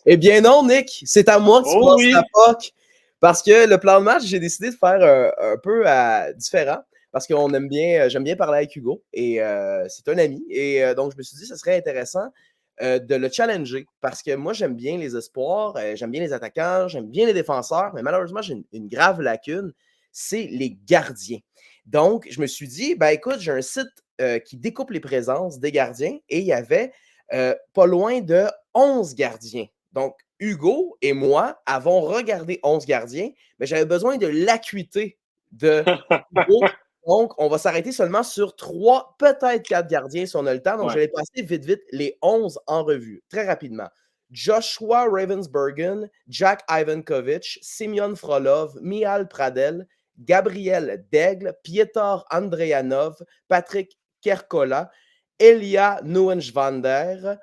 Eh bien non, Nick, c'est à moi que tu passes la POC. Parce que le plan de match, j'ai décidé de faire un peu différent. Parce que j'aime bien parler avec Hugo. Et c'est un ami. Et donc, je me suis dit que ce serait intéressant de le challenger. Parce que moi, j'aime bien les espoirs, j'aime bien les attaquants, j'aime bien les défenseurs. Mais malheureusement, j'ai une grave lacune. C'est les gardiens. Donc, je me suis dit, ben écoute, j'ai un site qui découpe les présences des gardiens. Et il y avait pas loin de 11 gardiens. Donc, Hugo et moi avons regardé 11 gardiens, mais j'avais besoin de l'acuité de Hugo. Donc, on va s'arrêter seulement sur 3, peut-être 4 gardiens si on a le temps. Donc, je vais passer vite les 11 en revue, très rapidement. Joshua Ravensbergen, Jack Ivankovic, Semyon Frolov, Mihal Pradel, Gabriel Daigle, Pietor Andreanov, Patrick Kerkola, Elia Neuenschwander,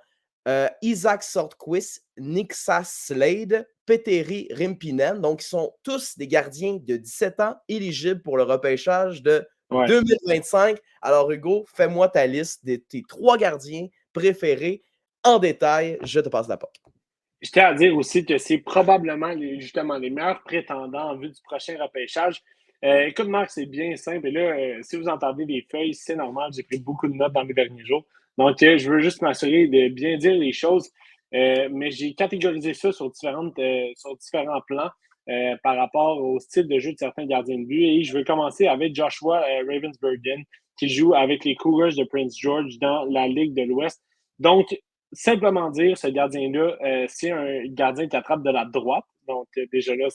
Isaac Sortquist, Nixa Slade, Petteri Rimpinen. Donc, ils sont tous des gardiens de 17 ans éligibles pour le repêchage de 2025. Alors, Hugo, fais-moi ta liste de tes 3 gardiens préférés en détail. Je te passe la POC. Je tiens à dire aussi que c'est probablement justement les meilleurs prétendants en vue du prochain repêchage. Écoute, Marc, c'est bien simple. Et là, si vous entendez des feuilles, c'est normal. J'ai pris beaucoup de notes dans mes derniers jours. Donc, je veux juste m'assurer de bien dire les choses. Mais j'ai catégorisé ça sur différents plans par rapport au style de jeu de certains gardiens de but. Et je veux commencer avec Joshua Ravensbergen, qui joue avec les Cougars de Prince George dans la Ligue de l'Ouest. Donc, simplement dire, ce gardien-là, c'est un gardien qui attrape de la droite. Donc, déjà là,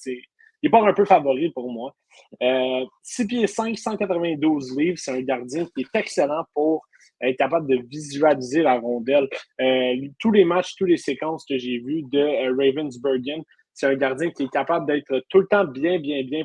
il part un peu favori pour moi. 6 pieds 5, 192 livres, c'est un gardien qui est excellent pour être capable de visualiser la rondelle. Tous les matchs, toutes les séquences que j'ai vues de Ravensbergen, c'est un gardien qui est capable d'être tout le temps bien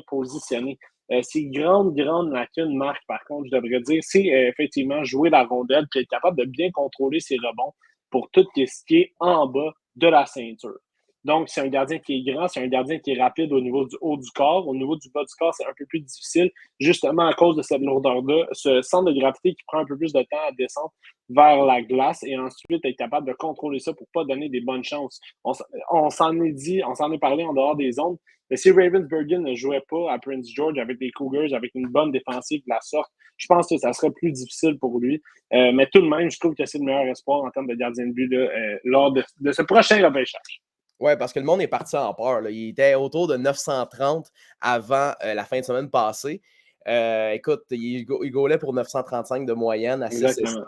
positionné. Ses grandes lacunes, Marc, par contre, je devrais dire, c'est effectivement jouer la rondelle puis être capable de bien contrôler ses rebonds pour tout ce qui est en bas de la ceinture. Donc, c'est un gardien qui est grand, c'est un gardien qui est rapide au niveau du haut du corps. Au niveau du bas du corps, c'est un peu plus difficile, justement à cause de cette lourdeur-là, ce centre de gravité qui prend un peu plus de temps à descendre vers la glace et ensuite être capable de contrôler ça pour ne pas donner des bonnes chances. On s'en est parlé en dehors des zones, mais si Ravensbergen ne jouait pas à Prince George avec les Cougars, avec une bonne défensive de la sorte, je pense que ça serait plus difficile pour lui. Mais tout de même, je trouve que c'est le meilleur espoir en termes de gardien de but là, lors de ce prochain repêchage. Oui, parce que le monde est parti en peur. Là. Il était autour de 930 avant la fin de semaine passée. Écoute, il gaulait pour 935 de moyenne à 6,5.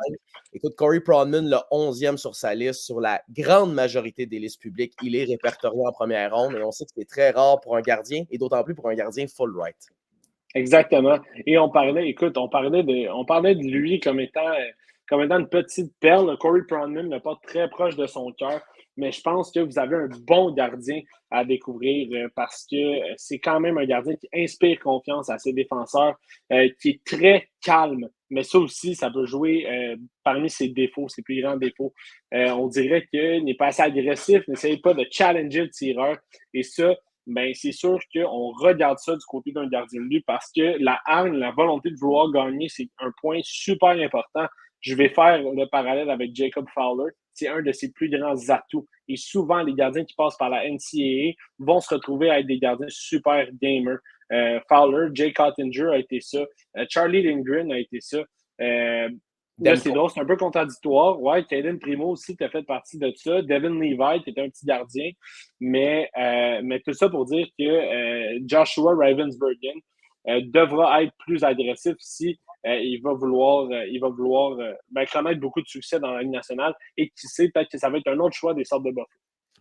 Écoute, Corey Pronman, le 11e sur sa liste, sur la grande majorité des listes publiques, il est répertorié en première ronde et on sait que c'est très rare pour un gardien et d'autant plus pour un gardien full right. Exactement. Et on parlait de lui comme étant une petite perle. Corey Pronman n'est pas très proche de son cœur, mais je pense que vous avez un bon gardien à découvrir parce que c'est quand même un gardien qui inspire confiance à ses défenseurs, qui est très calme. Mais ça aussi, ça peut jouer parmi ses défauts, ses plus grands défauts. On dirait qu'il n'est pas assez agressif, n'essaye pas de challenger le tireur. Et ça, ben, c'est sûr qu'on regarde ça du côté d'un gardien de but parce que la hargne, la volonté de vouloir gagner, c'est un point super important. Je vais faire le parallèle avec Jacob Fowler. C'est un de ses plus grands atouts. Et souvent, les gardiens qui passent par la NCAA vont se retrouver à être des gardiens super gamers. Fowler, Jay Cottinger a été ça. Charlie Lindgren a été ça. Là, c'est drôle, c'est un peu contradictoire. Ouais, Caden Primo aussi, tu as fait partie de ça. Devin Levi, tu étais un petit gardien. Mais tout ça pour dire que Joshua Ravensbergen devra être plus agressif si il va vouloir connaître beaucoup de succès dans la Ligue nationale. Et qui sait, peut-être que ça va être un autre choix des sortes de Buffalo.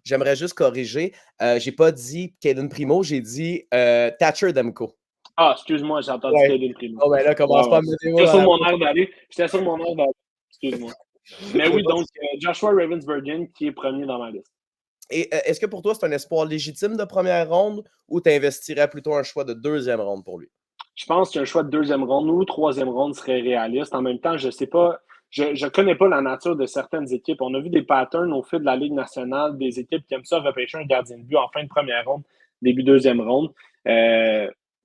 J'aimerais juste corriger. J'ai pas dit Caden Primo, j'ai dit Thatcher Demko. Ah, excuse-moi, j'ai entendu Caden Primo. Oh, ben là, commence pas à me dire. J'étais sur mon air d'aller. Excuse-moi. Mais oui, donc Joshua Ravensbergen qui est premier dans ma liste. Et est-ce que pour toi, c'est un espoir légitime de première ronde ou tu investirais plutôt un choix de deuxième ronde pour lui? Je pense qu'un choix de deuxième ronde ou troisième ronde serait réaliste. En même temps, je sais pas, je connais pas la nature de certaines équipes. On a vu des patterns au fil de la Ligue nationale, des équipes qui aiment ça repêcher un gardien de but en fin de première ronde, début deuxième ronde.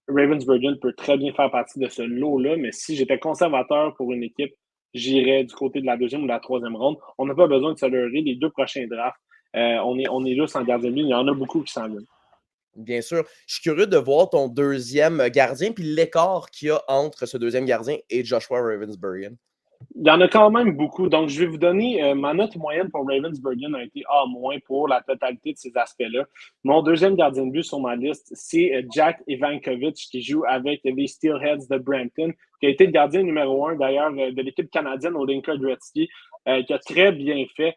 Ravensbergen peut très bien faire partie de ce lot-là, mais si j'étais conservateur pour une équipe, j'irais du côté de la deuxième ou de la troisième ronde. On n'a pas besoin de se leurrer. Les deux prochains drafts on est là sans gardien de but. Il y en a beaucoup qui s'en viennent. Bien sûr. Je suis curieux de voir ton deuxième gardien, puis l'écart qu'il y a entre ce deuxième gardien et Joshua Ravensburgen. Il y en a quand même beaucoup. Donc, je vais vous donner ma note moyenne pour Ravensburgen a été A- pour la totalité de ces aspects-là. Mon deuxième gardien de but sur ma liste, c'est Jack Evankovic qui joue avec les Steelheads de Brampton, qui a été le gardien numéro 1 d'ailleurs de l'équipe canadienne au Lincoln Gretzky, qui a très bien fait.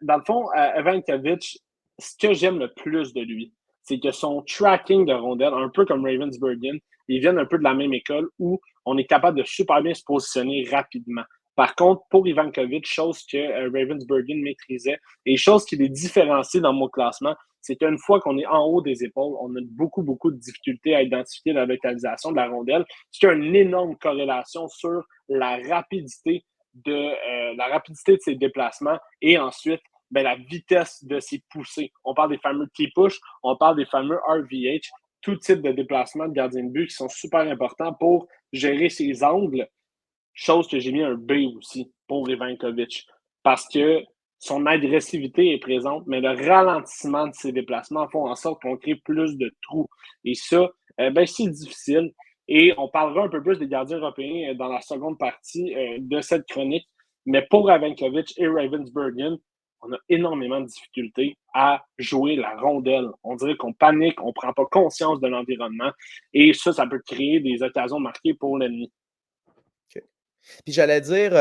Dans le fond, Evankovic, ce que j'aime le plus de lui, c'est que son tracking de rondelles, un peu comme Ravensburgen, ils viennent un peu de la même école où on est capable de super bien se positionner rapidement. Par contre, pour Evankovic, chose que Ravensburgen maîtrisait et chose qui les différencie dans mon classement, c'est qu'une fois qu'on est en haut des épaules, on a beaucoup, beaucoup de difficultés à identifier la localisation de la rondelle, ce qui a une énorme corrélation sur la rapidité de ses déplacements et ensuite la vitesse de ses poussées. On parle des fameux T-push, on parle des fameux RVH, tout type de déplacement de gardien de but qui sont super importants pour gérer ses angles. Chose que j'ai mis un B aussi pour Evankovic. Parce que son agressivité est présente, mais le ralentissement de ses déplacements font en sorte qu'on crée plus de trous. Et ça, c'est difficile. Et on parlera un peu plus des gardiens européens dans la seconde partie de cette chronique. Mais pour Evankovic et Ravensburgen, on a énormément de difficultés à jouer la rondelle. On dirait qu'on panique, on ne prend pas conscience de l'environnement. Et ça peut créer des occasions marquées pour l'ennemi. Puis j'allais dire,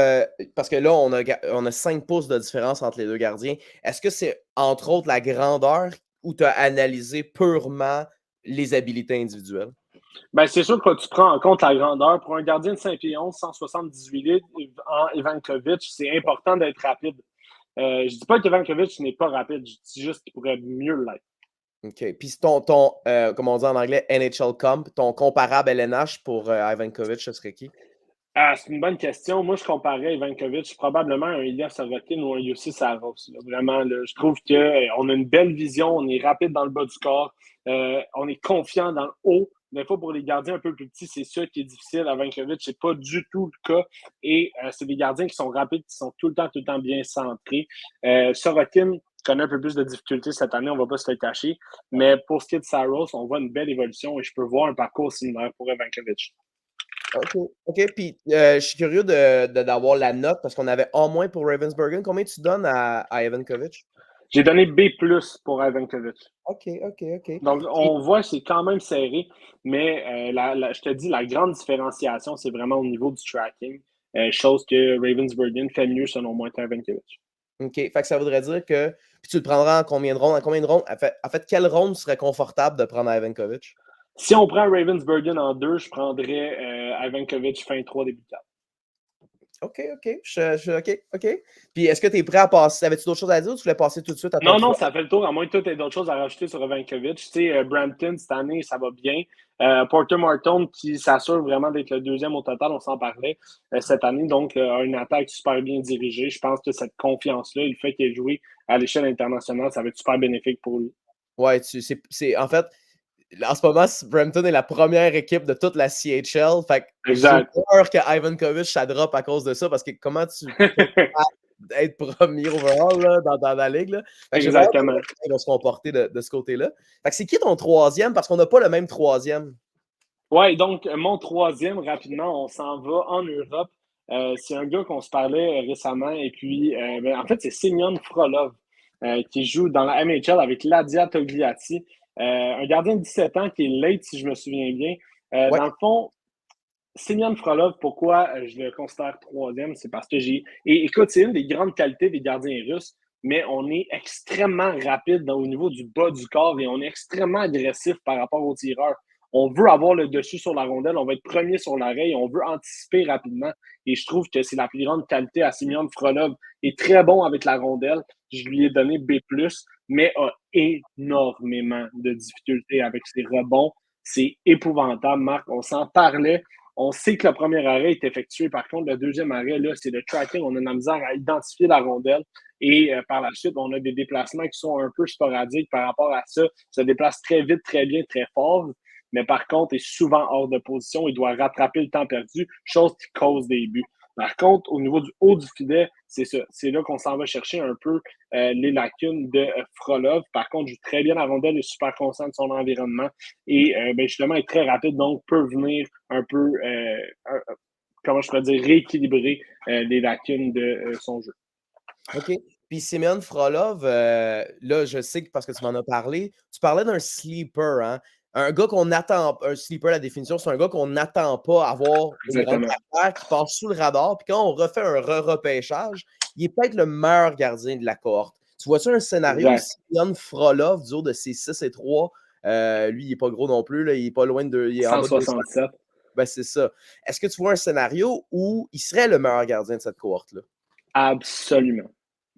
parce que là, on a 5 pouces de différence entre les deux gardiens. Est-ce que c'est, entre autres, la grandeur ou tu as analysé purement les habiletés individuelles? C'est sûr que tu prends en compte la grandeur. Pour un gardien de 5 pieds 11, 178 litres, en Evankovic, c'est important d'être rapide. Je ne dis pas qu'Evankovic n'est pas rapide, je dis juste qu'il pourrait mieux l'être. OK. Puis comme on dit en anglais, NHL Comp, ton comparable LNH pour Evankovic, ce serait qui? C'est une bonne question. Moi, je comparais Ivankovic probablement à un Ilya Sorokin ou un Jussi Saros. Vraiment, là, je trouve qu'on a une belle vision, on est rapide dans le bas du corps, on est confiant dans le haut. Des fois, pour les gardiens un peu plus petits, c'est ça qui est difficile. Ivankovic, c'est pas du tout le cas. Et c'est des gardiens qui sont rapides, qui sont tout le temps bien centrés. Sorokin connaît un peu plus de difficultés cette année, on va pas se le cacher. Mais pour ce qui est de Saros, on voit une belle évolution et je peux voir un parcours similaire pour Ivankovic. OK. Puis je suis curieux d'avoir la note parce qu'on avait en moins pour Ravensburgen. Combien tu donnes à Evankovic? J'ai donné B+ pour Ivankovic. OK. Donc, on voit que c'est quand même serré, mais je te dis, la grande différenciation, c'est vraiment au niveau du tracking, chose que Ravensburgen fait mieux, selon moi, qu'Ivankovic. OK. Fait que ça voudrait dire que. Puis tu le prendras en combien de rondes? En combien de rondes? En fait, quelle ronde serait confortable de prendre à Evankovic? Si on prend Ravensburgen en 2, je prendrais Ivankovic fin 3, début 4. OK. OK. Puis est-ce que tu es prêt à passer? Avais-tu d'autres choses à dire ou tu voulais passer tout de suite à ton Non, ça fait le tour, à moins que tu aies d'autres choses à rajouter sur Ivankovic. Tu sais, Brampton, cette année, ça va bien. Porter Martin, qui s'assure vraiment d'être le deuxième au total, on s'en parlait cette année, donc une attaque super bien dirigée. Je pense que cette confiance-là, le fait qu'il ait joué à l'échelle internationale, ça va être super bénéfique pour lui. Ouais, en fait, en ce moment, Brampton est la première équipe de toute la CHL. Fait que j'ai Exact. peur que Ivankovic, ça drop à cause de ça, parce que comment tu peux être premier overall là, dans la ligue? Là? Fait que j'ai vraiment Exactement. il va se comporter de ce côté-là. Fait que c'est qui ton troisième? Parce qu'on n'a pas le même troisième. Ouais, donc mon troisième, rapidement, on s'en va en Europe. C'est un gars qu'on se parlait récemment, et puis en fait, c'est Semyon Frolov qui joue dans la MHL avec Ladia Togliatti. Un gardien de 17 ans qui est late, si je me souviens bien. Ouais. Dans le fond, Semyon Frolov, pourquoi je le considère troisième, c'est parce que Et écoute, c'est une des grandes qualités des gardiens russes, mais on est extrêmement rapide au niveau du bas du corps et on est extrêmement agressif par rapport aux tireurs. On veut avoir le dessus sur la rondelle, on va être premier sur l'arrêt, on veut anticiper rapidement. Et je trouve que c'est la plus grande qualité à Semyon Frolov. Il est très bon avec la rondelle. Je lui ai donné B+, mais a énormément de difficultés avec ses rebonds. C'est épouvantable, Marc. On s'en parlait. On sait que le premier arrêt est effectué. Par contre, le deuxième arrêt, là, c'est le tracking. On a de la misère à identifier la rondelle. Et par la suite, on a des déplacements qui sont un peu sporadiques par rapport à ça. Il se déplace très vite, très bien, très fort. Mais par contre, il est souvent hors de position. Il doit rattraper le temps perdu, chose qui cause des buts. Par contre, au niveau du haut du filet, c'est ça. C'est là qu'on s'en va chercher un peu les lacunes de Frolov. Par contre, joue très bien la rondelle, est super conscient de son environnement et justement est très rapide, donc peut venir un peu, comment je pourrais dire, rééquilibrer les lacunes de son jeu. OK. Puis Semyon Frolov, là, je sais que parce que tu m'en as parlé, tu parlais d'un sleeper, hein? Un gars qu'on attend, un sleeper, la définition, c'est un gars qu'on n'attend pas avoir une grande Exactement. carrière, qui passe sous le radar. Puis quand on refait un repêchage, il est peut-être le meilleur gardien de la cohorte. Tu vois-tu un scénario où Exact. Semyon Frolov, du haut de ses 6 et 3, lui, il n'est pas gros non plus, là, il est pas loin de. Il est en bas de 167. Ben, c'est ça. Est-ce que tu vois un scénario où il serait le meilleur gardien de cette cohorte-là? Absolument.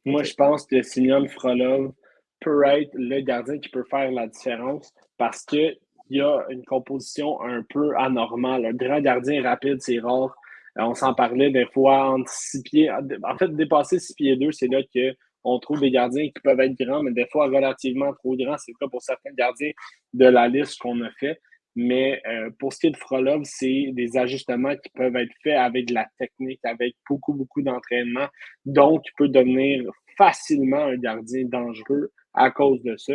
Moi, OK. je pense que Semyon Frolov peut être le gardien qui peut faire la différence parce qu'il y a une composition un peu anormale. Un grand gardien rapide, c'est rare. On s'en parlait des fois entre 6 pieds. En fait, dépasser 6 pieds 2, c'est là qu'on trouve des gardiens qui peuvent être grands, mais des fois relativement trop grands. C'est le cas pour certains gardiens de la liste qu'on a fait. Mais pour ce qui est de Frolov, c'est des ajustements qui peuvent être faits avec de la technique, avec beaucoup, beaucoup d'entraînement. Donc, il peut devenir facilement un gardien dangereux à cause de ça.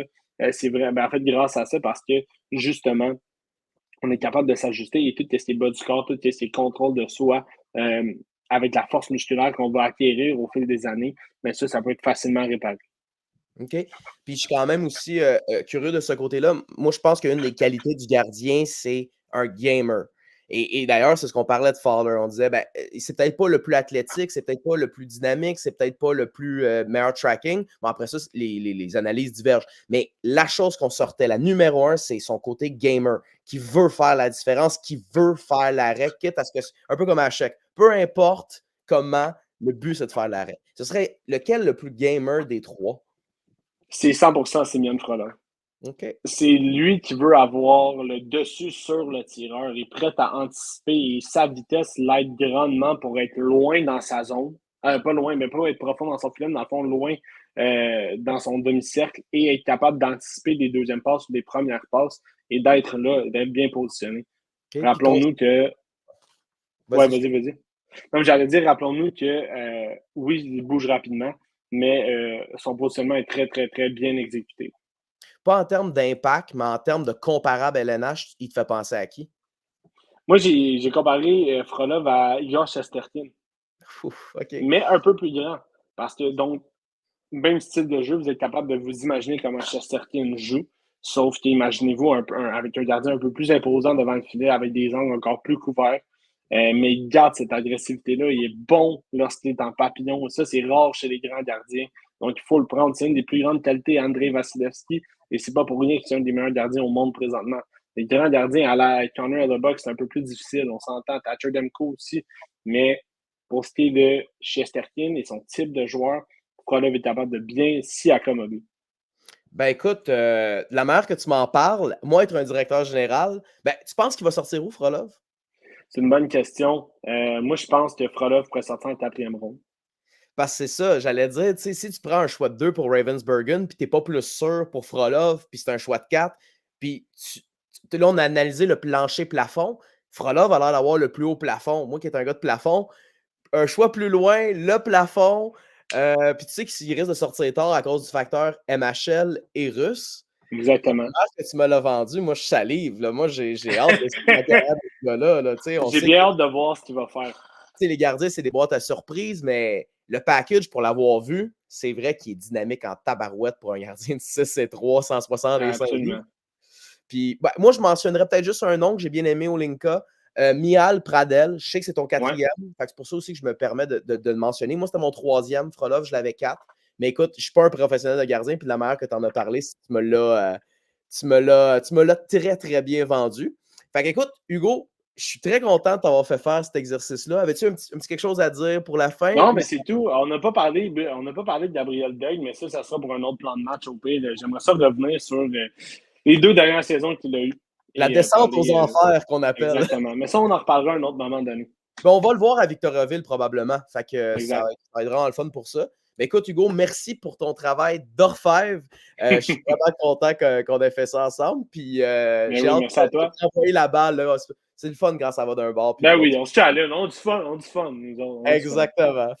C'est vrai, en fait, grâce à ça, parce que justement, on est capable de s'ajuster et tout ce qui est bas du corps, tout ce qui est contrôle de soi, avec la force musculaire qu'on va acquérir au fil des années, mais ça peut être facilement réparé. OK. Puis je suis quand même aussi curieux de ce côté-là. Moi, je pense qu'une des qualités du gardien, c'est un gamer. Et d'ailleurs, c'est ce qu'on parlait de Fowler. On disait, ben, c'est peut-être pas le plus athlétique, c'est peut-être pas le plus dynamique, c'est peut-être pas le plus meilleur tracking. Bon, après ça, les analyses divergent. Mais la chose qu'on sortait, la numéro un, c'est son côté gamer, qui veut faire la différence, qui veut faire l'arrêt, quitte à ce que, un peu comme à chèque, peu importe comment, le but, c'est de faire l'arrêt. Ce serait lequel le plus gamer des trois? C'est 100% Semyon Frolov. OK. C'est lui qui veut avoir le dessus sur le tireur. Il est prêt à anticiper et sa vitesse l'aide grandement pour être loin dans sa zone. Pas loin, mais pas être profond dans son filet, mais dans le fond, loin dans son demi-cercle et être capable d'anticiper des deuxièmes passes ou des premières passes et d'être là, d'être bien positionné. OK. Puis Rappelons-nous que. Ouais, vas-y, vas-y. Donc, j'allais dire, rappelons-nous que oui, il bouge rapidement, mais son positionnement est très, très, très bien exécuté. pas en termes d'impact, mais en termes de comparable LNH, il te fait penser à qui? Moi, j'ai comparé Frolov à Igor Shesterkin, Ouf, OK. mais un peu plus grand. Parce que, donc, même style de jeu, vous êtes capable de vous imaginer comment Shesterkin joue. Sauf qu'imaginez-vous avec un gardien un peu plus imposant devant le filet, avec des angles encore plus couverts. Mais il garde cette agressivité-là. Il est bon lorsqu'il est en papillon. Ça, c'est rare chez les grands gardiens. Donc, il faut le prendre. C'est une des plus grandes qualités Andrei Vasilevski. Et c'est pas pour rien que c'est un des meilleurs gardiens au monde présentement. Les grands gardiens à la corner of the box, c'est un peu plus difficile. On s'entend. Thatcher Demko aussi. Mais pour ce qui est de Shesterkin et son type de joueur, Frolov est capable de bien s'y accommoder. Ben écoute, la manière que tu m'en parles, moi être un directeur général, ben tu penses qu'il va sortir où, Frolov? C'est une bonne question. Moi, je pense que Frolov pourrait sortir en quatrième ronde. Parce que c'est ça, j'allais dire, tu sais, si tu prends un choix de 2 pour Ravensburgen, puis t'es pas plus sûr pour Frolov, puis c'est un choix de 4, puis là, on a analysé le plancher-plafond, Frolov a l'air d'avoir le plus haut plafond. Moi qui est un gars de plafond, un choix plus loin, le plafond, puis tu sais qu'il risque de sortir tard à cause du facteur MHL et russe. Exactement. Que tu me l'as vendu, moi, je salive. Là. Moi, j'ai hâte de suivre la carrière de ce gars-là. Là. On J'ai sait que bien hâte de voir ce qu'il va faire. les gardiens, c'est des boîtes à surprise, mais le package, pour l'avoir vu, c'est vrai qu'il est dynamique en tabarouette pour un gardien de 6 et 3, 165 livres. Absolument. Puis, ben, moi, je mentionnerais peut-être juste un nom que j'ai bien aimé au Linka, Mihal Pradel. Je sais que c'est ton Ouais. quatrième. C'est pour ça aussi que je me permets de le mentionner. Moi, c'était mon troisième. Frolov, je l'avais 4. Mais écoute, je ne suis pas un professionnel de gardien. Puis la manière que tu en as parlé, tu me l'as très, très bien vendu. Fait qu'écoute, Hugo, je suis très content de t'avoir fait faire cet exercice-là. Avais-tu un petit quelque chose à dire pour la fin? Non, mais c'est tout. On n'a pas parlé de Gabriel Daigle, mais ça sera pour un autre plan de match au pire. J'aimerais ça revenir sur les 2 dernières saisons qu'il a eues. La descente parler, aux enfers qu'on appelle. Exactement. Mais ça, on en reparlera à un autre moment donné. Ben, on va le voir à Victoriaville probablement. Fait que ça Exact. va être vraiment le fun pour ça. Mais écoute, Hugo, merci pour ton travail d'orfèvre. Je suis vraiment content qu'on ait fait ça ensemble. Puis Mais j'ai oui, hâte merci à de toi. t'envoyer la balle. Là. C'est le fun quand ça va d'un bord. Ben oui, on se challenge, on a du fun. Exactement.